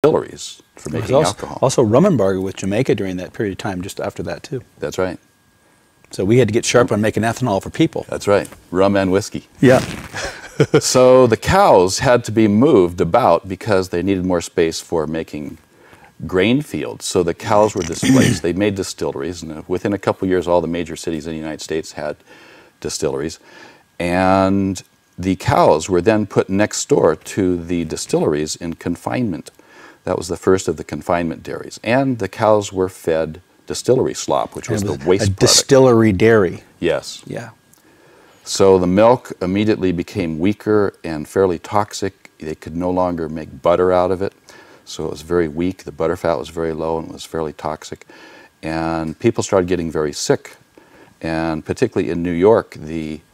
distilleries for making alcohol. Also rum embargo with Jamaica during that period of time, just after that too. That's right. So we had to get sharp on making ethanol for people. That's right. Rum and whiskey. Yeah. So the cows had to be moved about because they needed more space for making grain fields. So the cows were displaced. They made distilleries, and within a couple of years, all the major cities in the United States had distilleries. And the cows were then put next door to the distilleries in confinement. That was the first of the confinement dairies. And the cows were fed distillery slop, which was the waste product. Distillery dairy. Yes. Yeah. So the milk immediately became weaker and fairly toxic. They could no longer make butter out of it. So it was very weak. The butter fat was very low and was fairly toxic. And people started getting very sick. And particularly in New York,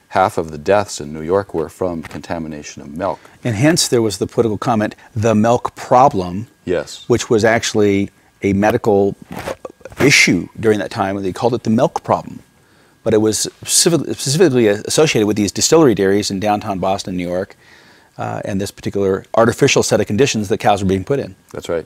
half of the deaths in New York were from contamination of milk. And hence there was the political comment, the milk problem. Yes. Which was actually a medical issue during that time. They called it the milk problem. But it was specifically associated with these distillery dairies in downtown Boston, New York, and this particular artificial set of conditions that cows were being put in. That's right.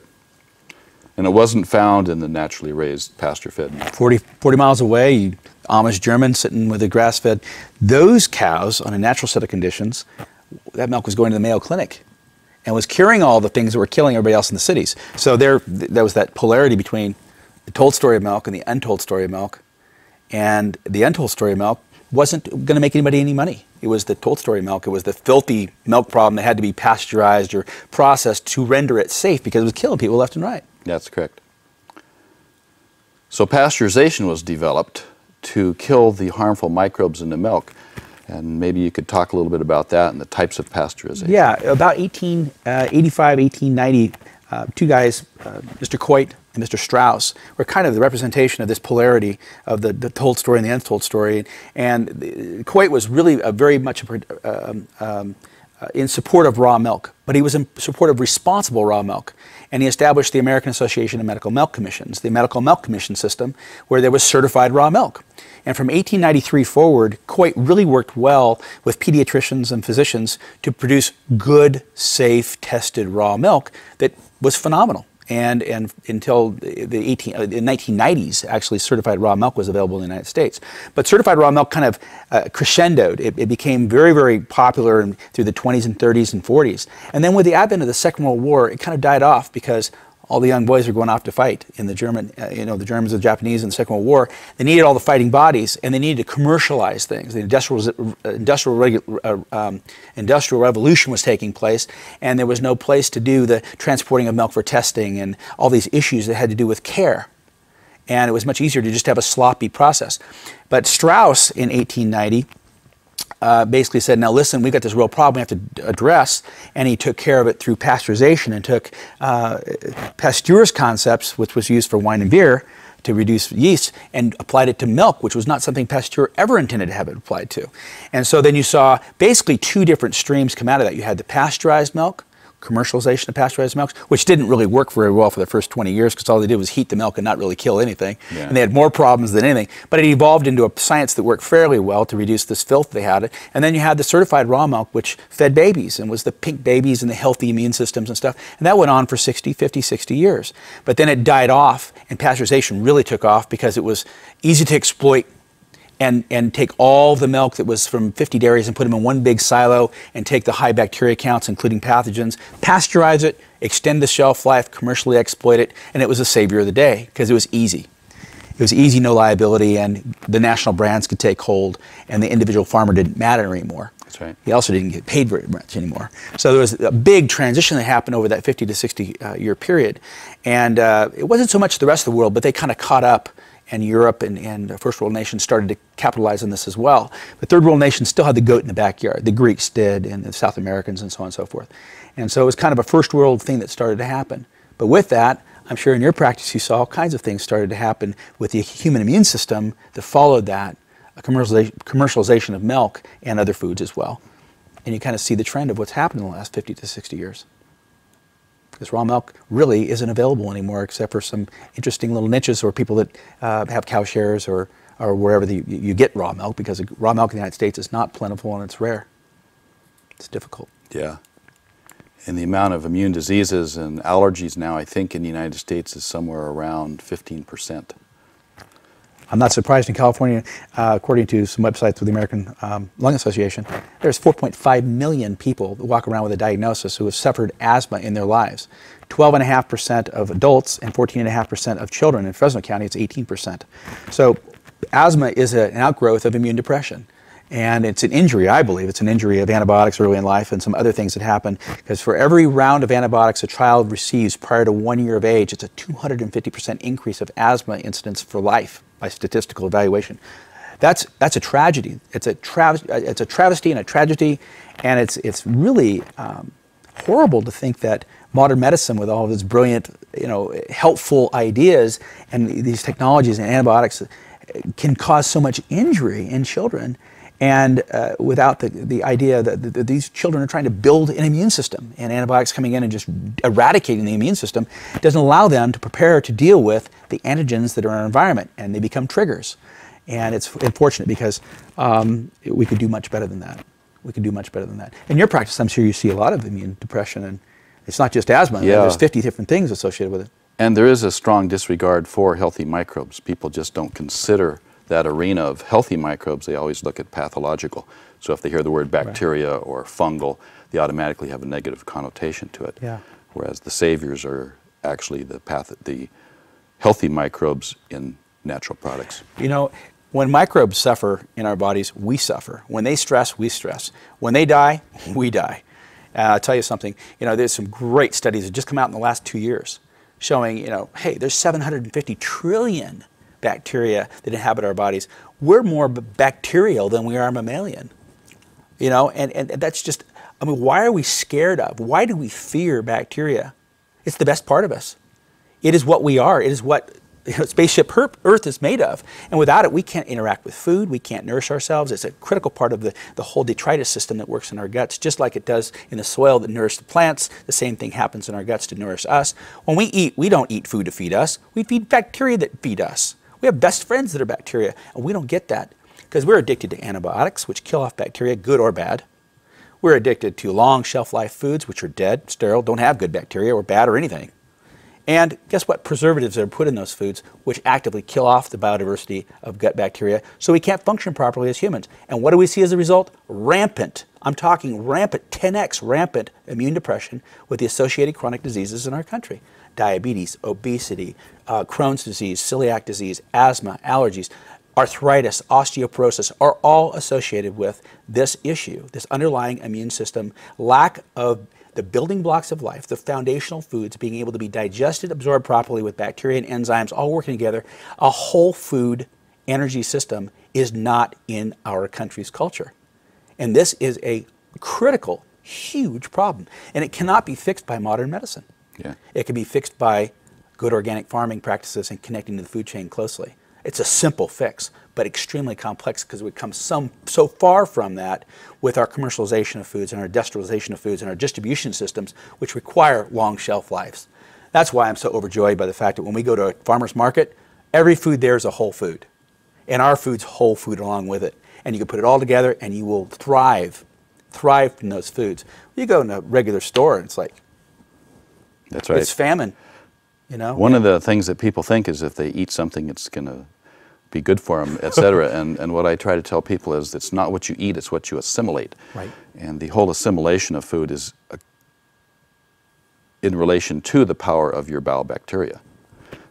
And it wasn't found in the naturally raised pasture-fed milk. 40 miles away, Amish German sitting with a grass-fed. Those cows, on a natural set of conditions, that milk was going to the Mayo Clinic and was curing all the things that were killing everybody else in the cities. So there was that polarity between the told story of milk and the untold story of milk. And the untold story of milk wasn't going to make anybody any money. It was the told story of milk. It was the filthy milk problem that had to be pasteurized or processed to render it safe because it was killing people left and right. That's correct. So pasteurization was developed to kill the harmful microbes in the milk. And maybe you could talk a little bit about that and the types of pasteurization. Yeah, about 1885, 1890, two guys, Mr. Coit and Mr. Strauss, were kind of the representation of this polarity of the told story and the untold story. And Coit was really very much in support of raw milk, but he was in support of responsible raw milk. And he established the American Association of Medical Milk Commissions, the Medical Milk Commission system, where there was certified raw milk. And from 1893 forward, Coit really worked well with pediatricians and physicians to produce good, safe, tested raw milk that was phenomenal. And until the 1990s, actually certified raw milk was available in the United States. But certified raw milk kind of crescendoed. It became very, very popular through the 20s and 30s and 40s. And then with the advent of the Second World War, it kind of died off because all the young boys were going off to fight in the Germans and the Japanese in the Second World War. They needed all the fighting bodies, and they needed to commercialize things. The industrial revolution was taking place, and there was no place to do the transporting of milk for testing and all these issues that had to do with care. And it was much easier to just have a sloppy process. But Strauss in 1890 basically said, now listen, we've got this real problem we have to address, and he took care of it through pasteurization and took Pasteur's concepts, which was used for wine and beer to reduce yeast, and applied it to milk, which was not something Pasteur ever intended to have it applied to. And so then you saw basically two different streams come out of that. You had the pasteurized milk, commercialization of pasteurized milks, which didn't really work very well for the first 20 years because all they did was heat the milk and not really kill anything. Yeah. And they had more problems than anything. But it evolved into a science that worked fairly well to reduce this filth they had. And then you had the certified raw milk, which fed babies and was the pink babies and the healthy immune systems and stuff. And that went on for 50, 60 years. But then it died off, and pasteurization really took off because it was easy to exploit and take all the milk that was from 50 dairies and put them in one big silo and take the high bacteria counts, including pathogens, pasteurize it, extend the shelf life, commercially exploit it, and it was a savior of the day because it was easy. It was easy, no liability, and the national brands could take hold, and the individual farmer didn't matter anymore. That's right. He also didn't get paid very much anymore. So there was a big transition that happened over that 50 to 60 year period. And it wasn't so much the rest of the world, but they kind of caught up. And Europe and first world nations started to capitalize on this as well. But third world nations still had the goat in the backyard. The Greeks did, and the South Americans, and so on and so forth. And so it was kind of a first world thing that started to happen. But with that, I'm sure in your practice you saw all kinds of things started to happen with the human immune system that followed that, a commercialization of milk and other foods as well. And you kind of see the trend of what's happened in the last 50 to 60 years. Because raw milk really isn't available anymore except for some interesting little niches or people that have cow shares or wherever you get raw milk, because raw milk in the United States is not plentiful and it's rare. It's difficult. Yeah. And the amount of immune diseases and allergies now, I think, in the United States is somewhere around 15%. I'm not surprised in California, according to some websites with the American Lung Association, there's 4.5 million people that walk around with a diagnosis who have suffered asthma in their lives. 12.5% of adults and 14.5% of children. In Fresno County, it's 18%. So asthma is an outgrowth of immune depression. And it's an injury, I believe. It's an injury of antibiotics early in life and some other things that happen. Because for every round of antibiotics a child receives prior to 1 year of age, it's a 250% increase of asthma incidence for life by statistical evaluation. That's a tragedy. It's a travesty and a tragedy, and it's really horrible to think that modern medicine, with all of its brilliant, helpful ideas and these technologies and antibiotics, can cause so much injury in children. And without the idea that these children are trying to build an immune system, and antibiotics coming in and just eradicating the immune system doesn't allow them to prepare to deal with the antigens that are in our environment, and they become triggers. And it's unfortunate because we could do much better than that. We could do much better than that. In your practice, I'm sure you see a lot of immune depression, and it's not just asthma. Yeah. There's 50 different things associated with it. And there is a strong disregard for healthy microbes. People just don't consider that arena of healthy microbes. They always look at pathological. So if they hear the word bacteria or fungal, they automatically have a negative connotation to it. Yeah. Whereas the saviors are actually the healthy microbes in natural products. When microbes suffer in our bodies, we suffer. When they stress, we stress. When they die, we die. I'll tell you something, there's some great studies that just come out in the last 2 years showing, hey, there's 750 trillion bacteria that inhabit our bodies. We're more bacterial than we are mammalian. And that's just, why are we scared of? Why do we fear bacteria? It's the best part of us. It is what we are. It is what spaceship Earth is made of. And without it, we can't interact with food. We can't nourish ourselves. It's a critical part of the whole detritus system that works in our guts, just like it does in the soil that nourishes the plants. The same thing happens in our guts to nourish us. When we eat, we don't eat food to feed us. We feed bacteria that feed us. We have best friends that are bacteria, and we don't get that because we're addicted to antibiotics, which kill off bacteria, good or bad. We're addicted to long shelf life foods, which are dead, sterile, don't have good bacteria or bad or anything. And guess what? Preservatives are put in those foods, which actively kill off the biodiversity of gut bacteria, so we can't function properly as humans. And what do we see as a result? Rampant, I'm talking rampant, 10x rampant immune depression with the associated chronic diseases in our country. Diabetes, obesity, Crohn's disease, celiac disease, asthma, allergies, arthritis, osteoporosis are all associated with this issue, this underlying immune system, lack of the building blocks of life, the foundational foods being able to be digested, absorbed properly with bacteria and enzymes all working together. A whole food energy system is not in our country's culture. And this is a critical, huge problem. And it cannot be fixed by modern medicine. Yeah. It can be fixed by good organic farming practices and connecting to the food chain closely. It's a simple fix, but extremely complex because we've come so far from that with our commercialization of foods and our industrialization of foods and our distribution systems, which require long shelf lives. That's why I'm so overjoyed by the fact that when we go to a farmer's market, every food there is a whole food. And our food's whole food along with it. And you can put it all together and you will thrive from those foods. You go in a regular store and it's like, that's right. It's famine. One of the things that people think is if they eat something, it's going to be good for them, et cetera. and what I try to tell people is it's not what you eat, it's what you assimilate. Right. And the whole assimilation of food is in relation to the power of your bowel bacteria.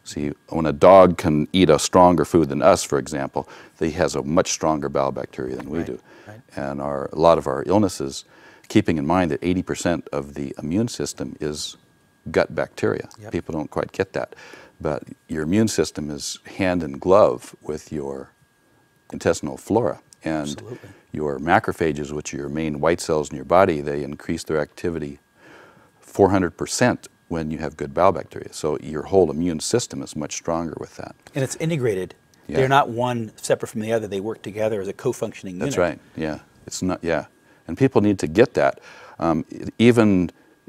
See, when a dog can eat a stronger food than us, for example, he has a much stronger bowel bacteria than we do. Right. And a lot of our illnesses, keeping in mind that 80% of the immune system is gut bacteria. Yep. People don't quite get that. But your immune system is hand in glove with your intestinal flora. And Absolutely. Your macrophages, which are your main white cells in your body, they increase their activity 400% when you have good bowel bacteria. So your whole immune system is much stronger with that. And it's integrated. Yeah. They're not one separate from the other. They work together as a co-functioning unit. That's right, yeah. It's not, yeah. And people need to get that.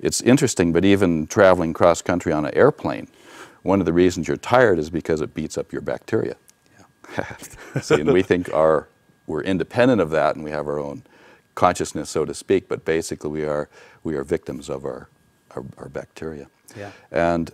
It's interesting, but even traveling cross-country on an airplane, one of the reasons you're tired is because it beats up your bacteria. Yeah. See, and we think we're independent of that and we have our own consciousness, so to speak, but basically we are victims of our bacteria. Yeah. And